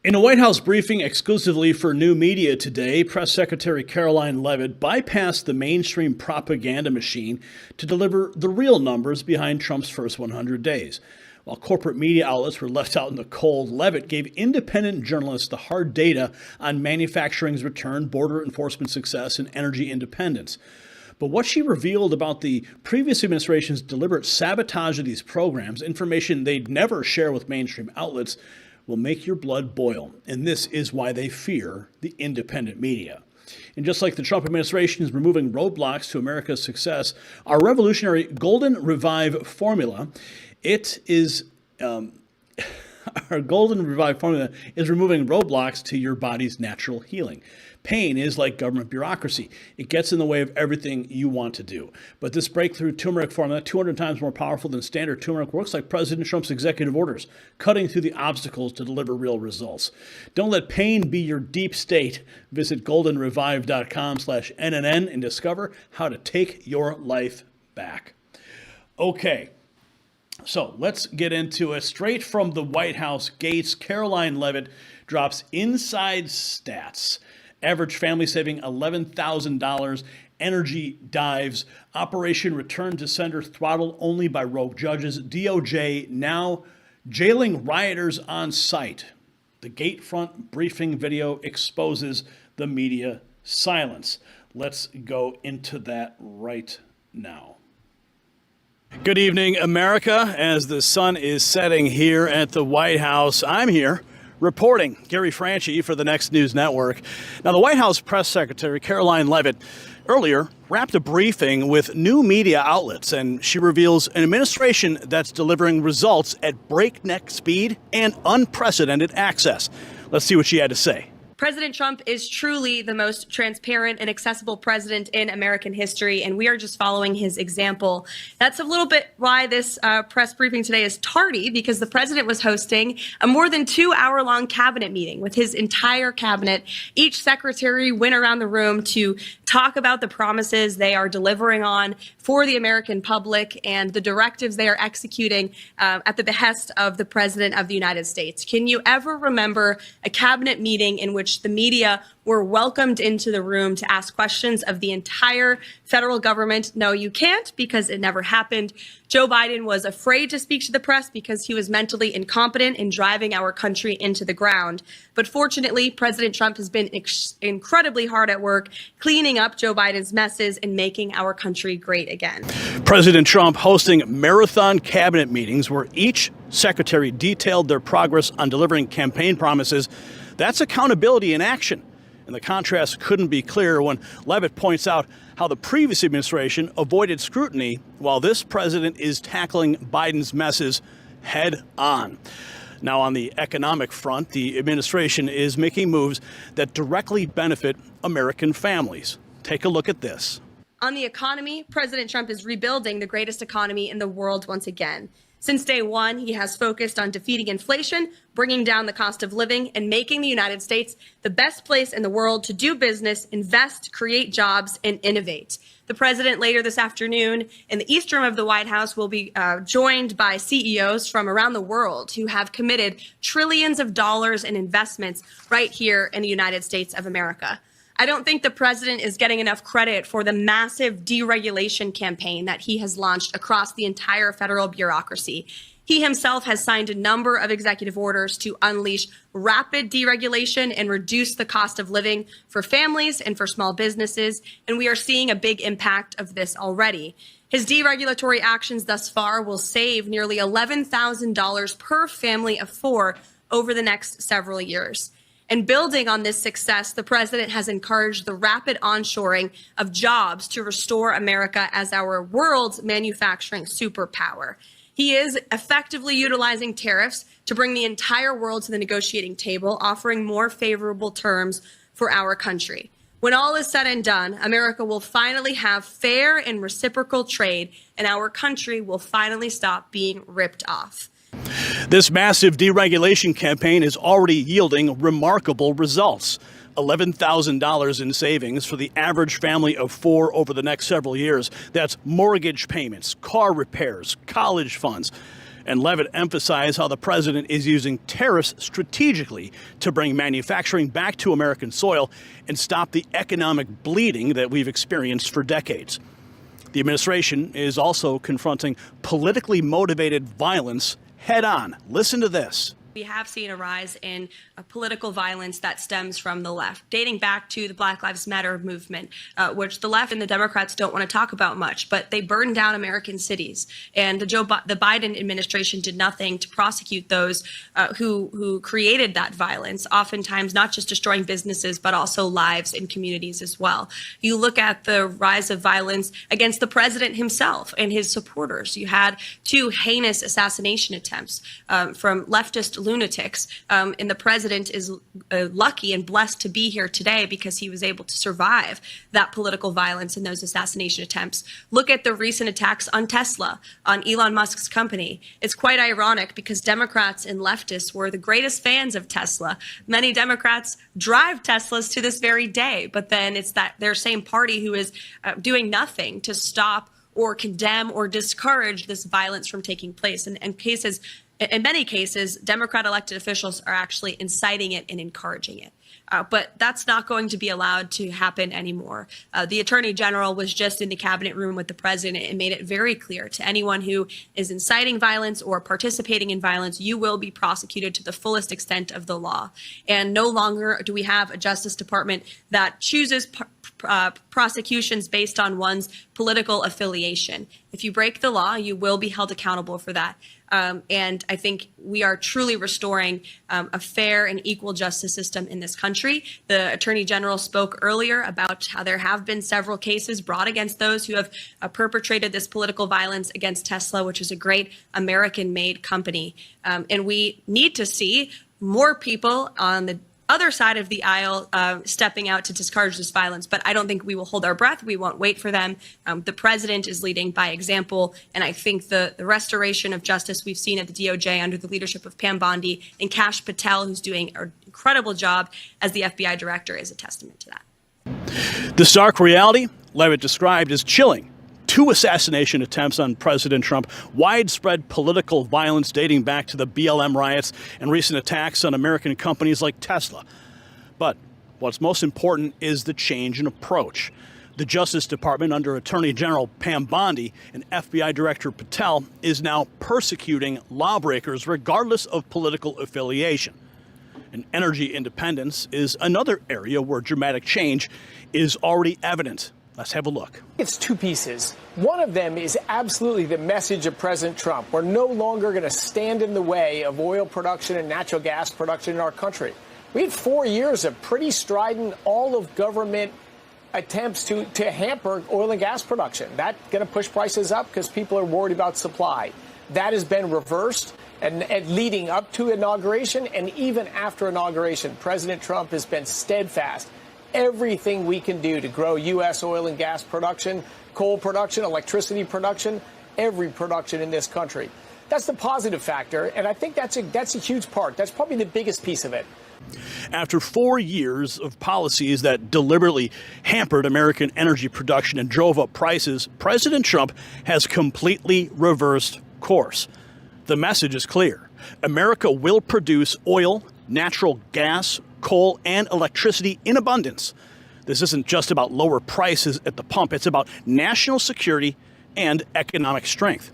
In a White House briefing exclusively for new media today, Press Secretary Karoline Leavitt bypassed the mainstream propaganda machine to deliver the real numbers behind Trump's first 100 days. While corporate media outlets were left out in the cold, Leavitt gave independent journalists the hard data on manufacturing's return, border enforcement success, and energy independence. But what she revealed about the previous administration's deliberate sabotage of these programs, information they'd never share with mainstream outlets, will make your blood boil. And this is why they fear the independent media. And just like the Trump administration is removing roadblocks to America's success, our revolutionary Golden Revive formula, our Golden Revive formula is removing roadblocks to your body's natural healing. Pain is like government bureaucracy. It gets in the way of everything you want to do. But this breakthrough turmeric formula, 200 times more powerful than standard turmeric, works like President Trump's executive orders, cutting through the obstacles to deliver real results. Don't let pain be your deep state. Visit goldenrevive.com/NNN and discover how to take your life back. Okay. So let's get into it. Straight from the White House gates, Karoline Leavitt drops inside stats. Average family saving $11,000. Energy dives. Operation Return to Sender throttled only by rogue judges. DOJ now jailing rioters on site. The Gatefront briefing video exposes the media silence. Let's go into that right now. Good evening, America. As the sun is setting here at the White House, I'm here reporting. Gary Franchi for the Next News Network. Now, the White House press secretary, Karoline Leavitt, earlier wrapped a briefing with new media outlets, and she reveals an administration that's delivering results at breakneck speed and unprecedented access. Let's see what she had to say. President Trump is truly the most transparent and accessible president in American history, and we are just following his example. That's a little bit why this press briefing today is tardy, because the president was hosting a more than 2-hour-long cabinet meeting with his entire cabinet. Each secretary went around the room to talk about the promises they are delivering on for the American public and the directives they are executing at the behest of the President of the United States. Can you ever remember a cabinet meeting in which the media were welcomed into the room to ask questions of the entire federal government? No, you can't, because it never happened. Joe Biden was afraid to speak to the press because he was mentally incompetent in driving our country into the ground. But fortunately, President Trump has been incredibly hard at work cleaning up Joe Biden's messes and making our country great again. President Trump hosting marathon cabinet meetings where each secretary detailed their progress on delivering campaign promises. That's accountability in action. And the contrast couldn't be clearer when Leavitt points out how the previous administration avoided scrutiny while this president is tackling Biden's messes head on. Now, on the economic front, the administration is making moves that directly benefit American families. Take a look at this. On the economy, President Trump is rebuilding the greatest economy in the world once again. Since day one, he has focused on defeating inflation, bringing down the cost of living, and making the United States the best place in the world to do business, invest, create jobs, and innovate. The president later this afternoon in the East Room of the White House will be joined by CEOs from around the world who have committed trillions of dollars in investments right here in the United States of America. I don't think the president is getting enough credit for the massive deregulation campaign that he has launched across the entire federal bureaucracy. He himself has signed a number of executive orders to unleash rapid deregulation and reduce the cost of living for families and for small businesses, and we are seeing a big impact of this already. His deregulatory actions thus far will save nearly $11,000 per family of 4 over the next several years. And building on this success, the president has encouraged the rapid onshoring of jobs to restore America as our world's manufacturing superpower. He is effectively utilizing tariffs to bring the entire world to the negotiating table, offering more favorable terms for our country. When all is said and done, America will finally have fair and reciprocal trade, and our country will finally stop being ripped off. This massive deregulation campaign is already yielding remarkable results. $11,000 in savings for the average family of 4 over the next several years. That's mortgage payments, car repairs, college funds. And Leavitt emphasized how the president is using tariffs strategically to bring manufacturing back to American soil and stop the economic bleeding that we've experienced for decades. The administration is also confronting politically motivated violence head on. Listen to this. We have seen a rise in political violence that stems from the left, dating back to the Black Lives Matter movement, which the left and the Democrats don't want to talk about much, but they burned down American cities. And the Biden administration did nothing to prosecute those who created that violence, oftentimes not just destroying businesses, but also lives and communities as well. You look at the rise of violence against the president himself and his supporters. You had 2 heinous assassination attempts from leftist lunatics, and the president is lucky and blessed to be here today because he was able to survive that political violence and those assassination attempts. Look at the recent attacks on Tesla, on Elon Musk's company. It's quite ironic because Democrats and leftists were the greatest fans of Tesla. Many Democrats drive Teslas to this very day, but then it's that their same party who is doing nothing to stop or condemn or discourage this violence from taking place. In many cases, Democrat elected officials are actually inciting it and encouraging it. But that's not going to be allowed to happen anymore. The Attorney General was just in the cabinet room with the president and made it very clear to anyone who is inciting violence or participating in violence, you will be prosecuted to the fullest extent of the law. And no longer do we have a Justice Department that chooses prosecutions based on one's political affiliation. If you break the law, you will be held accountable for that. And I think we are truly restoring a fair and equal justice system in this country. The Attorney General spoke earlier about how there have been several cases brought against those who have perpetrated this political violence against Tesla, which is a great American-made company. And we need to see more people on the other side of the aisle stepping out to discourage this violence. But I don't think we will hold our breath. We won't wait for them. The president is leading by example. And I think the restoration of justice we've seen at the DOJ under the leadership of Pam Bondi and Kash Patel, who's doing an incredible job as the FBI director, is a testament to that. The stark reality Leavitt described as chilling. 2 assassination attempts on President Trump, widespread political violence dating back to the BLM riots, and recent attacks on American companies like Tesla. But what's most important is the change in approach. The Justice Department, under Attorney General Pam Bondi and FBI Director Patel, is now persecuting lawbreakers regardless of political affiliation. And energy independence is another area where dramatic change is already evident. Let's have a look. It's 2 pieces. One of them is absolutely the message of President Trump. We're no longer going to stand in the way of oil production and natural gas production in our country. We had 4 years of pretty strident, all of government attempts to hamper oil and gas production. That's going to push prices up because people are worried about supply. That has been reversed. And leading up to inauguration and even after inauguration, President Trump has been steadfast. Everything we can do to grow U.S. oil and gas production, coal production, electricity production, every production in this country. That's the positive factor, and I think that's a huge part. That's probably the biggest piece of it. After 4 years of policies that deliberately hampered American energy production and drove up prices, President Trump has completely reversed course. The message is clear. America will produce oil, natural gas, coal, and electricity in abundance. This isn't just about lower prices at the pump. It's about national security and economic strength.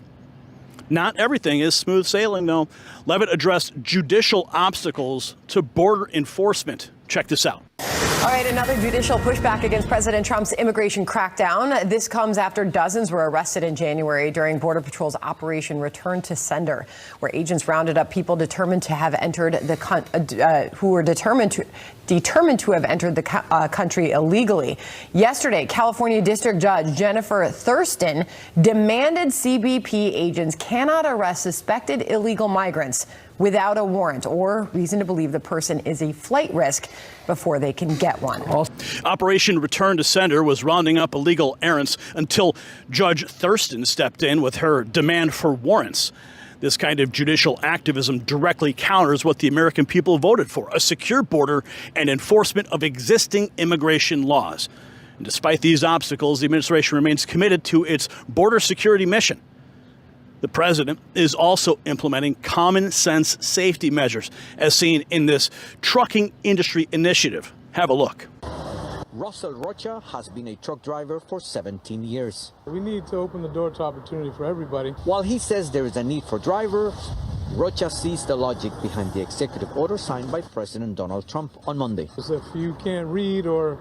Not everything is smooth sailing, though. Leavitt addressed judicial obstacles to border enforcement. Check this out. All right, another judicial pushback against President Trump's immigration crackdown. This comes after dozens were arrested in January during Border Patrol's Operation Return to Sender, where agents rounded up people determined to have entered who were determined to have entered the country illegally. Yesterday, California District Judge Jennifer Thurston demanded CBP agents cannot arrest suspected illegal migrants without a warrant or reason to believe the person is a flight risk before they can get one. Operation Return to Sender was rounding up illegal errants until Judge Thurston stepped in with her demand for warrants. This kind of judicial activism directly counters what the American people voted for, a secure border and enforcement of existing immigration laws. And despite these obstacles, the administration remains committed to its border security mission. The president is also implementing common sense safety measures, as seen in this trucking industry initiative. Have a look. Russell Rocha has been a truck driver for 17 years. We need to open the door to opportunity for everybody. While he says there is a need for drivers, Rocha sees the logic behind the executive order signed by President Donald Trump on Monday. If you can't read or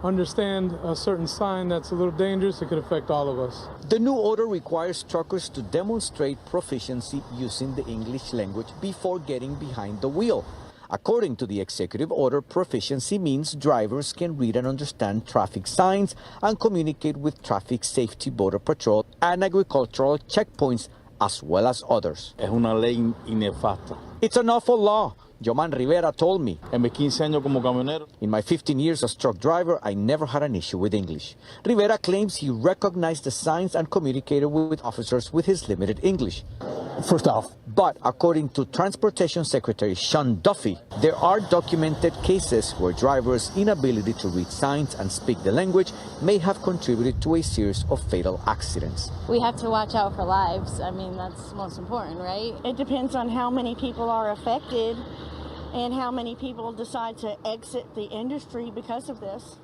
understand a certain sign that's a little dangerous, it could affect all of us. The new order requires truckers to demonstrate proficiency using the English language before getting behind the wheel. According to the executive order, proficiency means drivers can read and understand traffic signs and communicate with traffic safety, border patrol, and agricultural checkpoints, as well as others. Es una ley inefasta. It's an awful law, Yoman Rivera told me. En mis 15 años como camionero. In my 15 years as truck driver, I never had an issue with English. Rivera claims he recognized the signs and communicated with officers with his limited English. First off. But according to Transportation Secretary Sean Duffy, there are documented cases where drivers' inability to read signs and speak the language may have contributed to a series of fatal accidents. We have to watch out for lives. I mean, that's most important, right? It depends on how many people are affected and how many people decide to exit the industry because of this.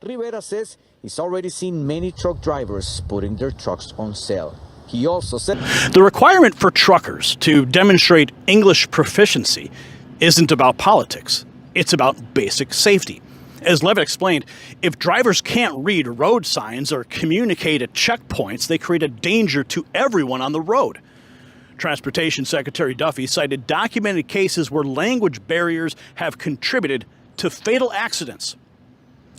Rivera says he's already seen many truck drivers putting their trucks on sale. He also said the requirement for truckers to demonstrate English proficiency isn't about politics. It's about basic safety. As Leavitt explained, if drivers can't read road signs or communicate at checkpoints, they create a danger to everyone on the road. Transportation Secretary Duffy cited documented cases where language barriers have contributed to fatal accidents.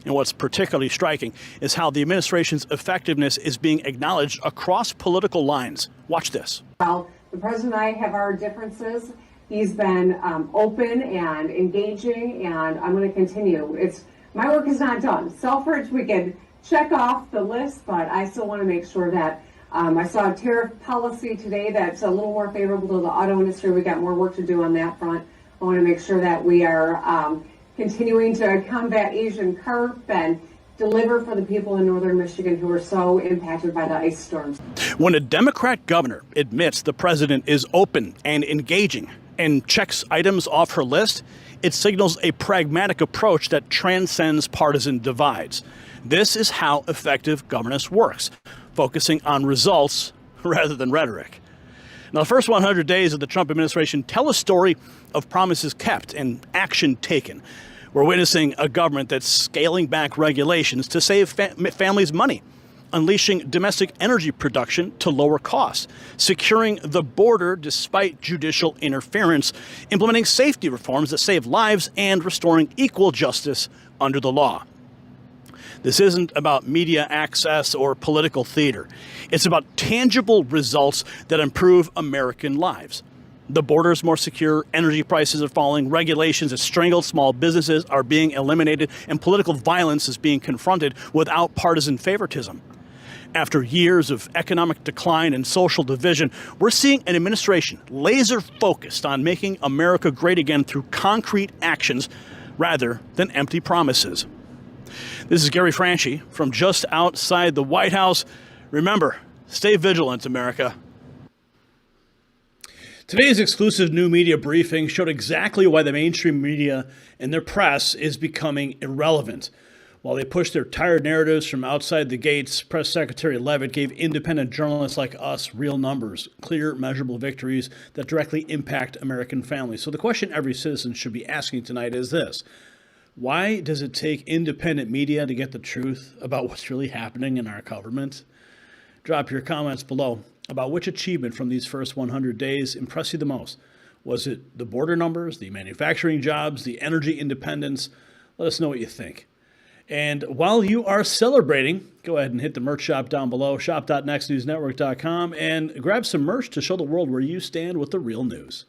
And what's particularly striking is how the administration's effectiveness is being acknowledged across political lines. Watch this. While the president and I have our differences, he's been open and engaging, and I'm going to continue. My work is not done. Selfridge, we can check off the list, but I still want to make sure that I saw a tariff policy today that's a little more favorable to the auto industry. We got more work to do on that front. I want to make sure that we are continuing to combat Asian carp and deliver for the people in northern Michigan who are so impacted by the ice storms. When a Democrat governor admits the president is open and engaging and checks items off her list, it signals a pragmatic approach that transcends partisan divides. This is how effective governance works, focusing on results rather than rhetoric. Now, the first 100 days of the Trump administration tell a story of promises kept and action taken. We're witnessing a government that's scaling back regulations to save families money, unleashing domestic energy production to lower costs, securing the border despite judicial interference, implementing safety reforms that save lives, and restoring equal justice under the law. This isn't about media access or political theater. It's about tangible results that improve American lives. The border is more secure, energy prices are falling, regulations that strangled small businesses are being eliminated, and political violence is being confronted without partisan favoritism. After years of economic decline and social division, we're seeing an administration laser focused on making America great again through concrete actions rather than empty promises. This is Gary Franchi from just outside the White House. Remember, stay vigilant, America. Today's exclusive new media briefing showed exactly why the mainstream media and their press is becoming irrelevant. While they push their tired narratives from outside the gates, Press Secretary Leavitt gave independent journalists like us real numbers, clear, measurable victories that directly impact American families. So the question every citizen should be asking tonight is this: why does it take independent media to get the truth about what's really happening in our government? Drop your comments below about which achievement from these first 100 days impressed you the most. Was it the border numbers, the manufacturing jobs, the energy independence? Let us know what you think. And while you are celebrating, go ahead and hit the merch shop down below, shop.nextnewsnetwork.com, and grab some merch to show the world where you stand with the real news.